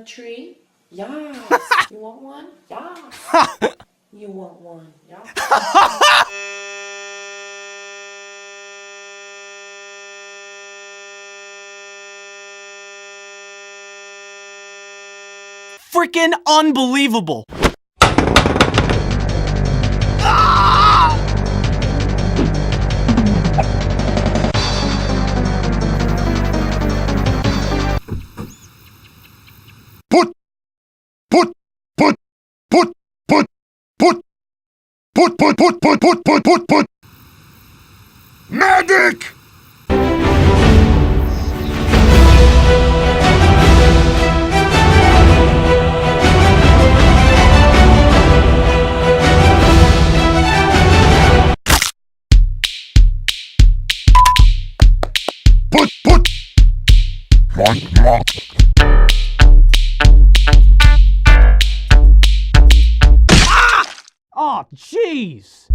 tree? Yes. You want one? Yes. You want one? Yeah. Freaking unbelievable! Put. Medic! Put. Oh, jeez!